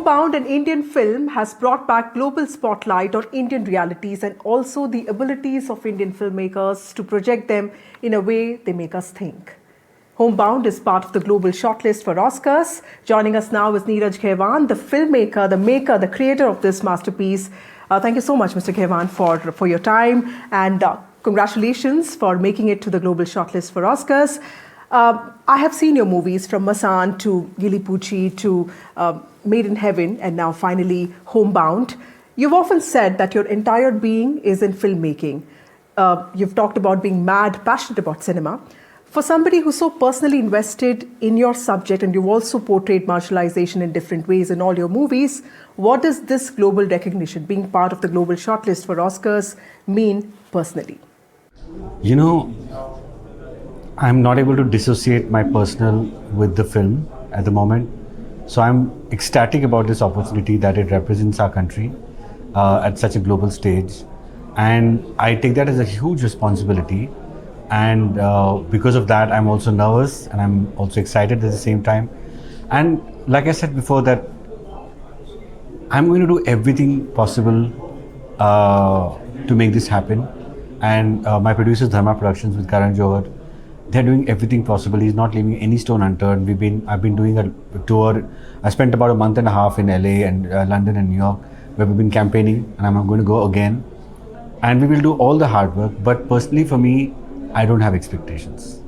Homebound, an Indian film, has brought back global spotlight on Indian realities and also the abilities of Indian filmmakers to project them in a way they make us think. Homebound is part of the global shortlist for Oscars. Joining us now is Neeraj Ghaywan, the filmmaker, the maker, the creator of this masterpiece. Thank you so much, Mr. Ghaywan, for your time, and congratulations for making it to the global shortlist for Oscars. I have seen your movies from Masan to Gili Pucci to Made in Heaven and now finally Homebound. You've often said that your entire being is in filmmaking. You've talked about being mad, passionate about cinema. For somebody who's so personally invested in your subject, and you've also portrayed marginalization in different ways in all your movies, what does this global recognition, being part of the global shortlist for Oscars, mean personally? You know, I'm not able to dissociate my personal with the film at the moment. So I'm ecstatic about this opportunity that it represents our country at such a global stage. And I take that as a huge responsibility. And because of that, I'm also nervous and I'm also excited at the same time. And like I said before, that I'm going to do everything possible to make this happen. And my producers, Dharma Productions with Karan Johar, they're doing everything possible. He's not leaving any stone unturned. I've been doing a tour. I spent about a month and a half in LA and London and New York, where we've been campaigning, and I'm going to go again. And we will do all the hard work. But personally, for me, I don't have expectations,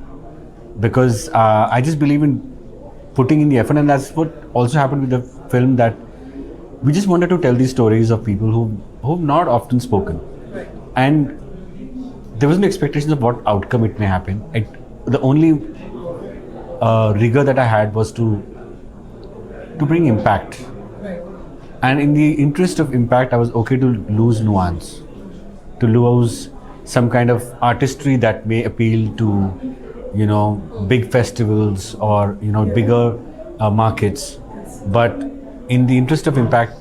because I just believe in putting in the effort, and that's what also happened with the film, that we just wanted to tell these stories of people who've not often spoken. Right. And there was no expectation of what outcome it may happen. The only rigor that I had was to bring impact. Right. And in the interest of impact, I was okay to lose nuance, to lose some kind of artistry that may appeal to, big festivals or, bigger markets. But in the interest of impact,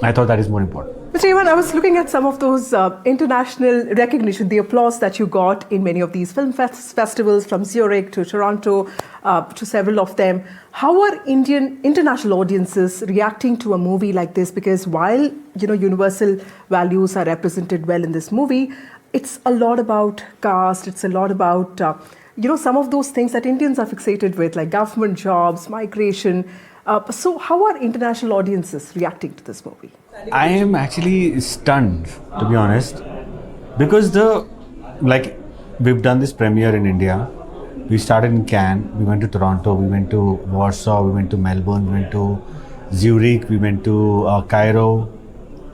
I thought that is more important. Mr. Ghaywan, I was looking at some of those international recognition, the applause that you got in many of these film festivals, from Zurich to Toronto, to several of them. How are international audiences reacting to a movie like this? Because while, universal values are represented well in this movie, it's a lot about caste, it's a lot about, some of those things that Indians are fixated with, like government jobs, migration. So how are international audiences reacting to this movie? I am actually stunned, to be honest, because we've done this premiere in India. We started in Cannes, we went to Toronto, we went to Warsaw, we went to Melbourne, we went to Zurich, we went to Cairo,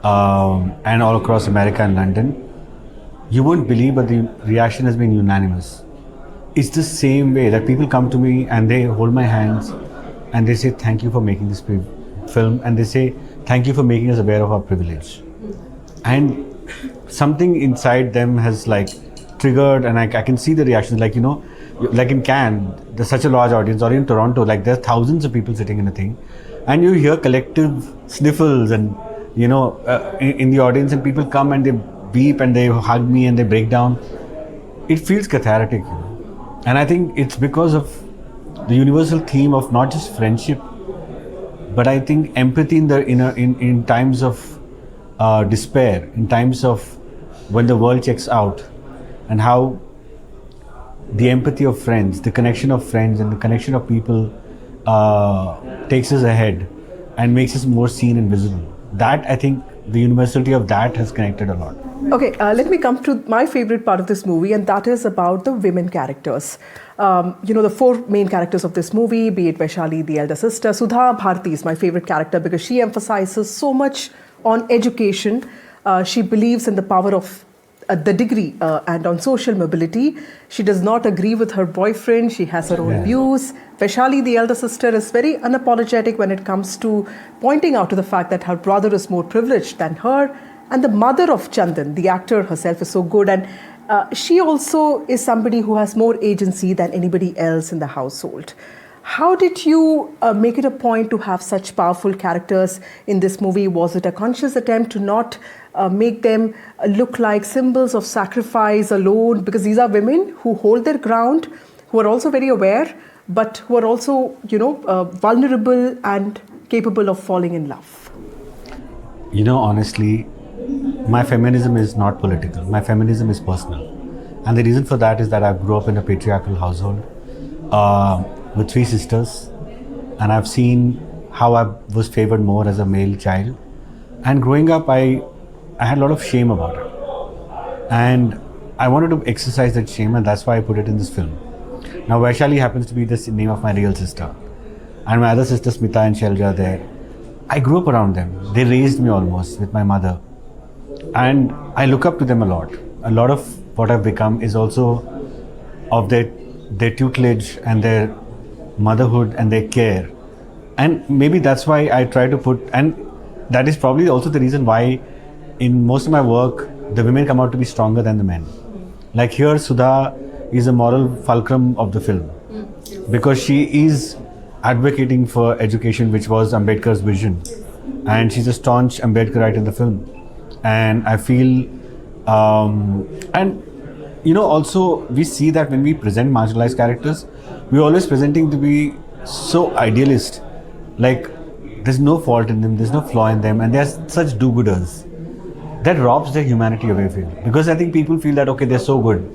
and all across America and London. You won't believe, but the reaction has been unanimous. It's the same way that people come to me and they hold my hands and they say, thank you for making this film, and they say, thank you for making us aware of our privilege. And something inside them has triggered, and I can see the reactions, like in Cannes, there's such a large audience, or in Toronto, there's thousands of people sitting in a thing, and you hear collective sniffles and, in the audience, and people come and they weep and they hug me and they break down. It feels cathartic, and I think it's because of the universal theme of not just friendship, but I think empathy in times of despair, in times of when the world checks out, and how the empathy of friends, the connection of friends and the connection of people takes us ahead and makes us more seen and visible. That, I think, the universality of that has connected a lot. Okay, let me come to my favorite part of this movie, and that is about the women characters. The four main characters of this movie, be it Vaishali, the elder sister. Sudha Bharti is my favorite character because she emphasizes so much on education. She believes in the power of the degree and on social mobility. She does not agree with her boyfriend. She has her own views. Vaishali, the elder sister, is very unapologetic when it comes to pointing out to the fact that her brother is more privileged than her. And the mother of Chandan, the actor herself, is so good. And she also is somebody who has more agency than anybody else in the household. How did you make it a point to have such powerful characters in this movie? Was it a conscious attempt to not make them look like symbols of sacrifice alone? Because these are women who hold their ground, who are also very aware, but who are also, vulnerable and capable of falling in love. You know, honestly, my feminism is not political. My feminism is personal. And the reason for that is that I grew up in a patriarchal household with three sisters. And I've seen how I was favored more as a male child. And growing up, I had a lot of shame about it. And I wanted to exercise that shame, and that's why I put it in this film. Now, Vaishali happens to be the name of my real sister. And my other sisters, Smita and Shelja, are there. I grew up around them. They raised me almost with my mother. And I look up to them a lot. A lot of what I've become is also of their tutelage and their motherhood and their care. And maybe that's why I try to put, and that is probably also the reason why in most of my work, the women come out to be stronger than the men. Like here, Sudha is a moral fulcrum of the film because she is advocating for education, which was Ambedkar's vision. And she's a staunch Ambedkarite in the film. And I feel, and you know, also we see that when we present marginalized characters, we're always presenting to be so idealist. Like, there's no fault in them, there's no flaw in them, and they're such do-gooders. That robs their humanity away from you. Because I think people feel that, okay, they're so good,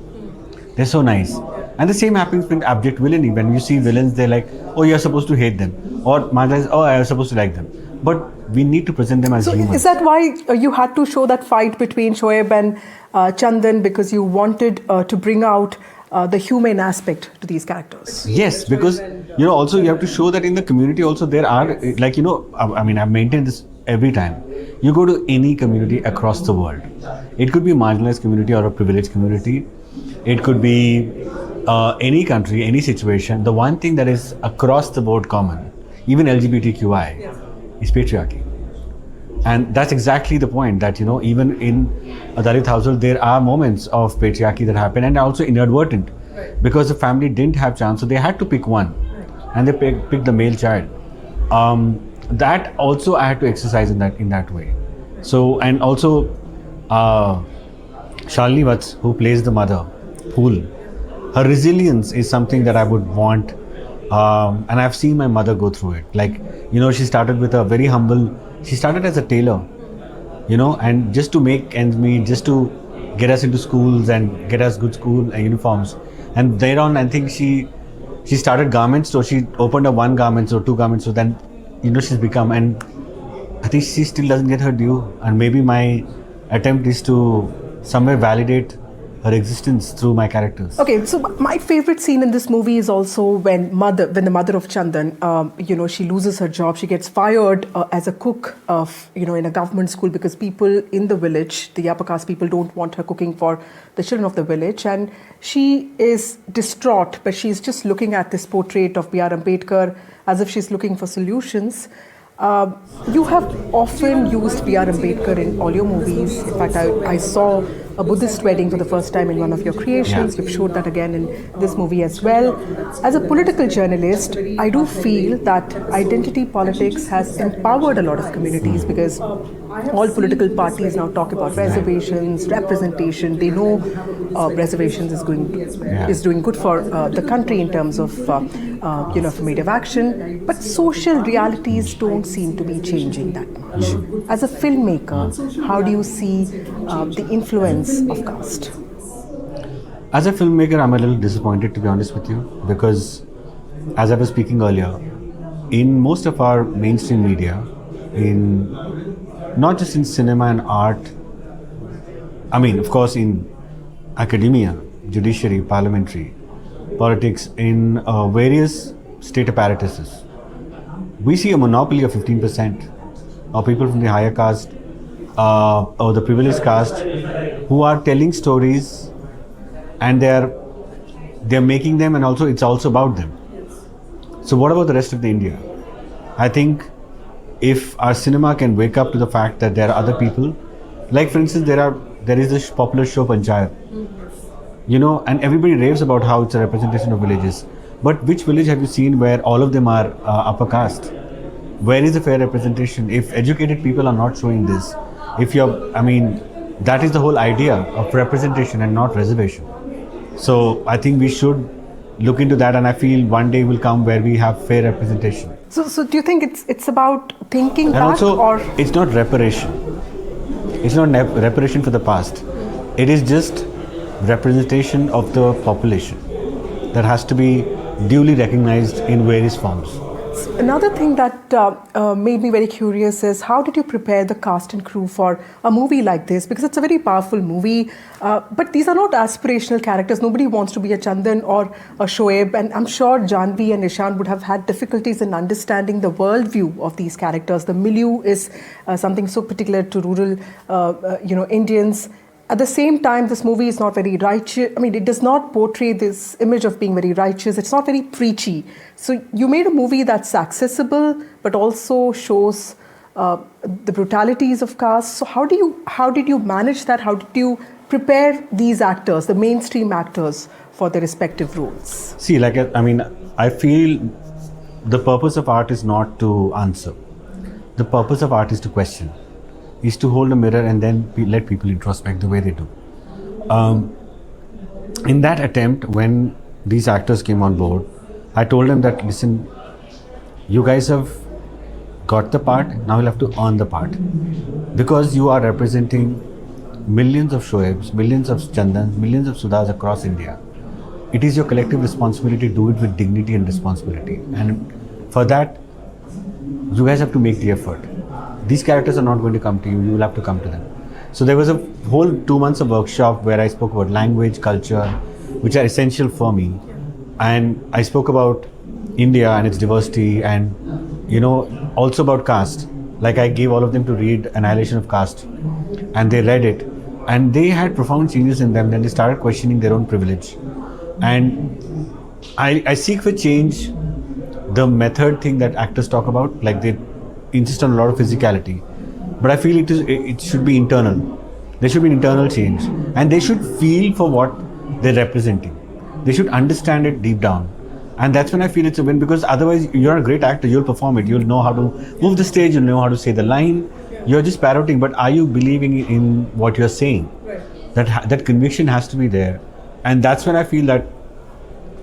they're so nice. And the same happens with abject villainy. When you see villains, they're like, oh, you're supposed to hate them. Or marginalized, oh, I'm supposed to like them. But we need to present them as humans. Is that why you had to show that fight between Shoaib and Chandan, because you wanted to bring out the human aspect to these characters? Yes, because, you know, also you have to show that in the community also there are, like, you know, I mean, I've maintained this every time. You go to any community across the world. It could be a marginalized community or a privileged community. It could be any country, any situation. The one thing that is across the board common, even LGBTQI, is patriarchy. And that's exactly the point, that, you know, even in a Dalit household, there are moments of patriarchy that happen, and also inadvertent, because the family didn't have chance, so they had to pick one, and they picked the male child. That also I had to exercise in that way. So, and also Shalini Vats, who plays the mother, Phool, her resilience is something that I would want, and I've seen my mother go through it. Like, you know, she started with a very humble, she started as a tailor, you know, and just to make ends meet, just to get us into schools and get us good school uniforms. And thereon, I think she started garments, so she opened up one garment or two garments, so then, you know, she's become, and I think she still doesn't get her due. And maybe my attempt is to somewhere validate her existence through my characters. Okay, so my favorite scene in this movie is also when the mother of Chandan, you know, she loses her job. She gets fired as a cook of, you know, in a government school, because people in the village, the upper caste people, don't want her cooking for the children of the village. And she is distraught, but she's just looking at this portrait of B.R. Ambedkar as if she's looking for solutions. You have often used B.R. Ambedkar in all your movies. In fact, I saw a Buddhist wedding for the first time in one of your creations. Yeah. You've showed that again in this movie as well. As a political journalist, I do feel that identity politics has empowered a lot of communities, because all political parties now talk about reservations, representation. They know reservations is doing good for the country in terms of you know, affirmative action. But social realities don't seem to be changing that much. As a filmmaker, how do you see the influence of caste? As a filmmaker, I'm a little disappointed, to be honest with you, because as I was speaking earlier, in most of our mainstream media, in not just in cinema and art, I mean, of course, in academia, judiciary, parliamentary, politics, in various state apparatuses, we see a monopoly of 15% of people from the higher caste or the privileged caste who are telling stories, and they're making them, and also it's also about them. So what about the rest of the India? I think if our cinema can wake up to the fact that there are other people, like for instance, there is this popular show Panchayat, you know, and everybody raves about how it's a representation of villages. But which village have you seen where all of them are upper caste? Where is the fair representation? If educated people are not showing this, that is the whole idea of representation and not reservation. So I think we should look into that, and I feel one day will come where we have fair representation. So do you think it's about thinking and back, also, or it's not reparation. It's not reparation for the past. It is just representation of the population that has to be duly recognized in various forms. Another thing that made me very curious is how did you prepare the cast and crew for a movie like this? Because it's a very powerful movie, but these are not aspirational characters. Nobody wants to be a Chandan or a Shoaib, and I'm sure Janvi and Nishan would have had difficulties in understanding the worldview of these characters. The milieu is something so particular to rural, Indians. At the same time, this movie is not very righteous. I mean, it does not portray this image of being very righteous. It's not very preachy. So you made a movie that's accessible, but also shows the brutalities of caste. So how did you manage that? How did you prepare these actors, the mainstream actors, for their respective roles? See, I feel the purpose of art is not to answer. The purpose of art is to question. Is to hold a mirror and then let people introspect the way they do. In that attempt, when these actors came on board, I told them that, listen, you guys have got the part, now you'll have to earn the part. Because you are representing millions of Shoaibs, millions of Chandans, millions of Sudhas across India. It is your collective responsibility to do it with dignity and responsibility. And for that, you guys have to make the effort. These characters are not going to come to you, you will have to come to them. So there was a whole 2 months of workshop where I spoke about language, culture, which are essential for me. And I spoke about India and its diversity and, also about caste. Like I gave all of them to read Annihilation of Caste. And they read it. And they had profound changes in them. Then they started questioning their own privilege. And I seek for change the method thing that actors talk about. Like they insist on a lot of physicality, but I feel it should be internal. There should be an internal change, and they should feel for what they're representing. They should understand it deep down, and that's when I feel it's a win. Because otherwise, you're a great actor. You'll perform it. You'll know how to move the stage. You'll know how to say the line. You're just parroting, but are you believing in what you're saying? That conviction has to be there, and that's when I feel that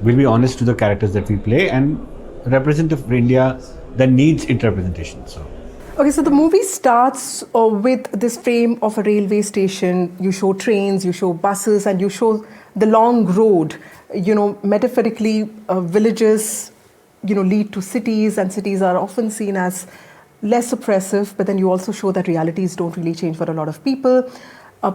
we'll be honest to the characters that we play and represent of India that needs interpretation. Okay, so the movie starts with this frame of a railway station. You show trains, you show buses, and you show the long road. Metaphorically, villages, lead to cities, and cities are often seen as less oppressive, but then you also show that realities don't really change for a lot of people.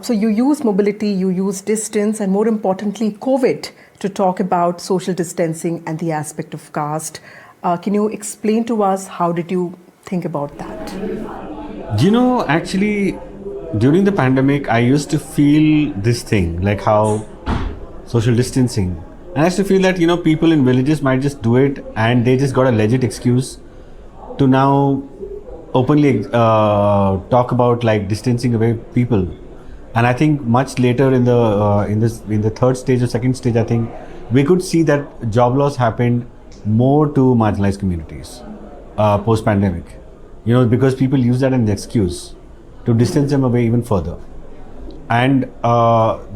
So you use mobility, you use distance, and more importantly, COVID, to talk about social distancing and the aspect of caste. Can you explain to us how did you think about that? Actually, during the pandemic, I used to feel this thing, like how social distancing. And I used to feel that, people in villages might just do it and they just got a legit excuse to now openly talk about like distancing away people. And I think much later in the third stage or second stage, I think we could see that job loss happened more to marginalized communities post-pandemic, because people use that as an excuse to distance them away even further. And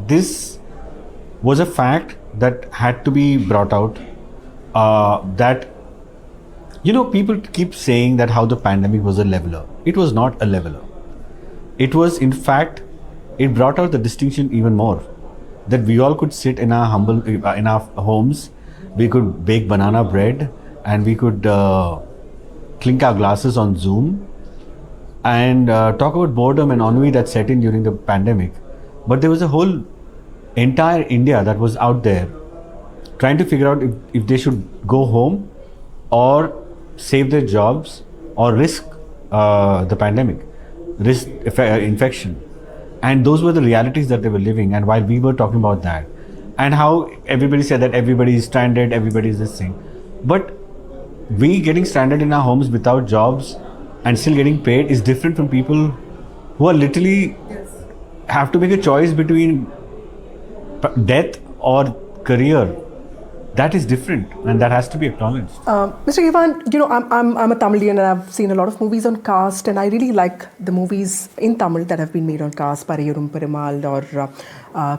this was a fact that had to be brought out, that, people keep saying that how the pandemic was a leveler. It was not a leveler. It was, in fact, it brought out the distinction even more, that we all could sit in our homes. We could bake banana bread and we could clink our glasses on Zoom and talk about boredom and ennui that set in during the pandemic. But there was a whole entire India that was out there trying to figure out if they should go home or save their jobs or risk the pandemic, risk infection. And those were the realities that they were living. And while we were talking about that, and how everybody said that everybody is stranded, everybody is this thing. But we getting stranded in our homes without jobs and still getting paid is different from people who are literally have to make a choice between death or career. That is different, and that has to be acknowledged. Mr. Ghaywan, I'm a Tamilian and I've seen a lot of movies on caste, and I really like the movies in Tamil that have been made on caste, Parayarum Perumal or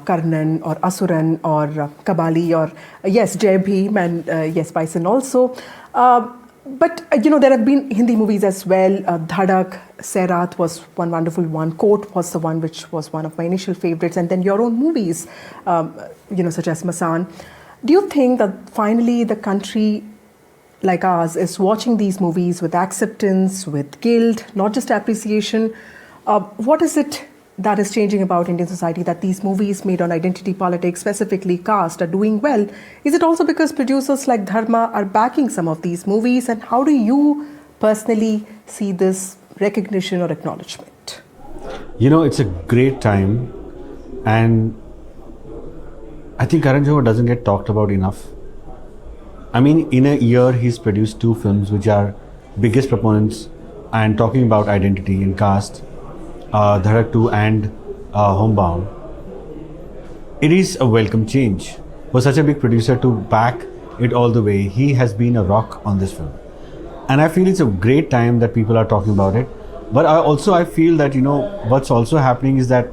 Karnan or Asuran or Kabali or yes, Jai Bhim and yes, Bison also. But there have been Hindi movies as well. Dhadak, Sairat was one wonderful one. Court was the one which was one of my initial favorites, and then your own movies, such as Masan. Do you think that finally the country like ours is watching these movies with acceptance, with guilt, not just appreciation? What is it that is changing about Indian society that these movies made on identity politics, specifically caste, are doing well? Is it also because producers like Dharma are backing some of these movies? And how do you personally see this recognition or acknowledgement? It's a great time, and I think Karan Johar doesn't get talked about enough. I mean, in a year, he's produced 2 films which are biggest proponents and talking about identity and caste. Dhadak 2 and Homebound. It is a welcome change. For such a big producer to back it all the way, he has been a rock on this film. And I feel it's a great time that people are talking about it. But I feel that, what's also happening is that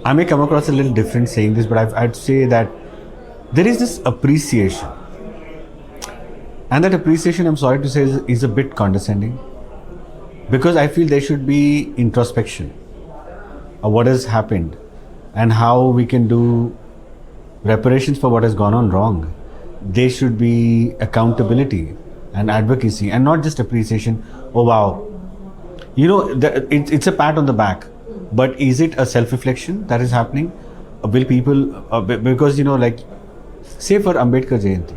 I may come across a little different saying this, but I'd say that there is this appreciation. And that appreciation, I'm sorry to say, is a bit condescending. Because I feel there should be introspection of what has happened and how we can do reparations for what has gone on wrong. There should be accountability and advocacy and not just appreciation. Oh wow. It's a pat on the back. But is it a self-reflection that is happening? Will people, because say for Ambedkar Jayanti,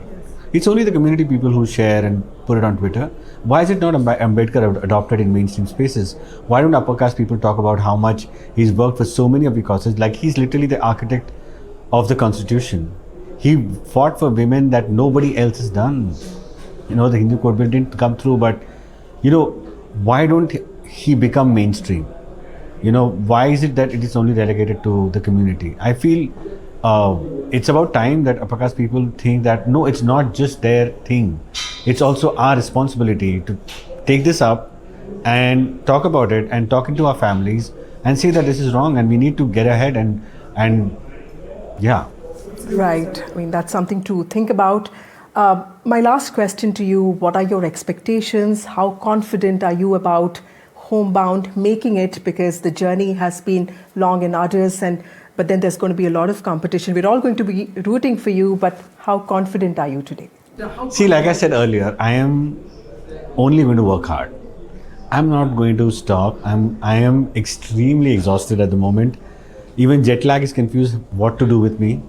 it's only the community people who share and put it on Twitter. Why is it not Ambedkar adopted in mainstream spaces? Why don't upper caste people talk about how much he's worked for so many of the causes? Like, he's literally the architect of the constitution. He fought for women that nobody else has done. The Hindu Code Bill didn't come through, but why don't he become mainstream? Why is it that it is only relegated to the community? I feel it's about time that upper caste people think that no, it's not just their thing. It's also our responsibility to take this up and talk about it and talk into our families and say that this is wrong and we need to get ahead and yeah. Right. I mean, that's something to think about. My last question to you, what are your expectations? How confident are you about Homebound making it? Because the journey has been long and arduous, but then there's going to be a lot of competition. We're all going to be rooting for you, but how confident are you today? See, like I said earlier, I am only going to work hard. I'm not going to stop. I am extremely exhausted at the moment. Even jet lag is confused what to do with me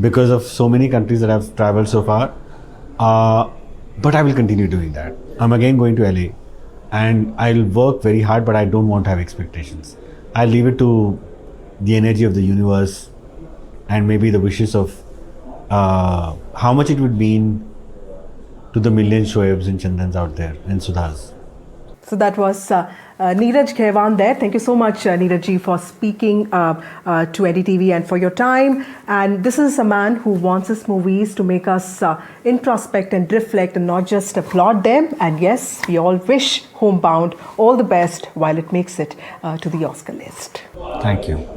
because of so many countries that I've traveled so far. But I will continue doing that. I'm again going to LA and I'll work very hard, but I don't want to have expectations. I'll leave it to the energy of the universe and maybe the wishes of how much it would mean to the million Shoaibs and Chandans out there and Sudhas. So that was Neeraj Ghaywan there. Thank you so much, Neeraj, for speaking to NDTV and for your time. And this is a man who wants his movies to make us introspect and reflect and not just applaud them. And yes, we all wish Homebound all the best while it makes it to the Oscar list. Thank you.